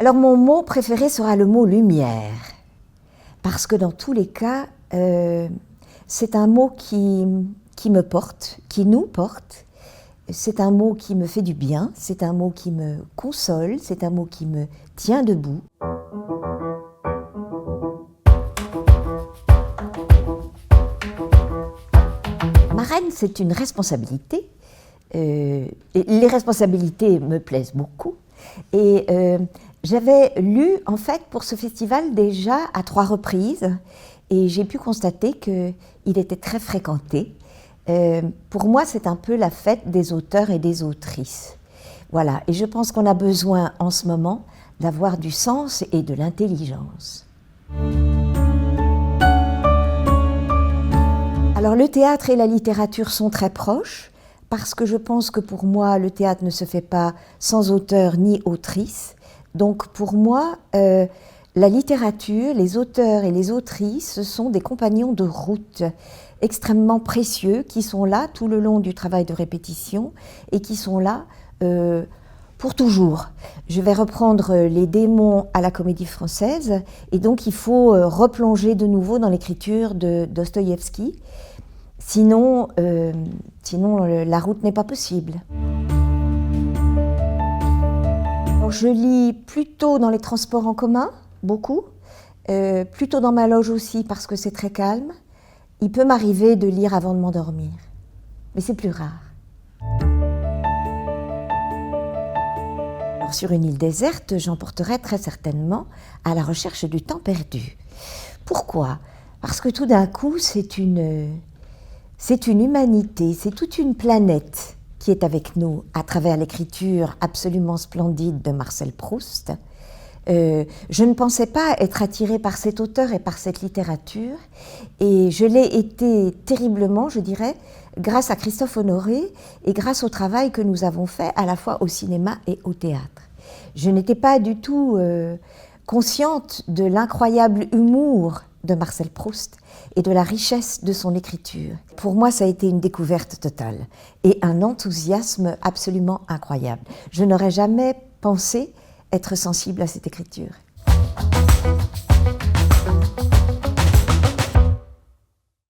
Alors mon mot préféré sera le mot lumière, parce que dans tous les cas, c'est un mot qui me porte, qui nous porte. C'est un mot qui me fait du bien, c'est un mot qui me console, c'est un mot qui me tient debout. Marraine, c'est une responsabilité. Et les responsabilités me plaisent beaucoup. Et j'avais lu, en fait, pour ce festival déjà à 3 reprises, et j'ai pu constater qu'il était très fréquenté. Pour moi, c'est un peu la fête des auteurs et des autrices. Voilà, et je pense qu'on a besoin en ce moment d'avoir du sens et de l'intelligence. Alors le théâtre et la littérature sont très proches, parce que je pense que pour moi, le théâtre ne se fait pas sans auteur ni autrice. Donc pour moi, la littérature, les auteurs et les autrices, ce sont des compagnons de route extrêmement précieux qui sont là tout le long du travail de répétition et qui sont là pour toujours. Je vais reprendre Les démons à la Comédie Française et donc il faut replonger de nouveau dans l'écriture de Dostoïevski. Sinon, la route n'est pas possible. Alors, je lis plutôt dans les transports en commun, beaucoup, plutôt dans ma loge aussi parce que c'est très calme. Il peut m'arriver de lire avant de m'endormir, mais c'est plus rare. Alors, sur une île déserte, j'emporterai très certainement À la recherche du temps perdu. Pourquoi? Parce que tout d'un coup, c'est une humanité, c'est toute une planète qui est avec nous à travers l'écriture absolument splendide de Marcel Proust. Je ne pensais pas être attirée par cet auteur et par cette littérature, et je l'ai été terriblement, je dirais, grâce à Christophe Honoré et grâce au travail que nous avons fait à la fois au cinéma et au théâtre. Je n'étais pas du tout consciente de l'incroyable humour de Marcel Proust et de la richesse de son écriture. Pour moi, ça a été une découverte totale et un enthousiasme absolument incroyable. Je n'aurais jamais pensé être sensible à cette écriture.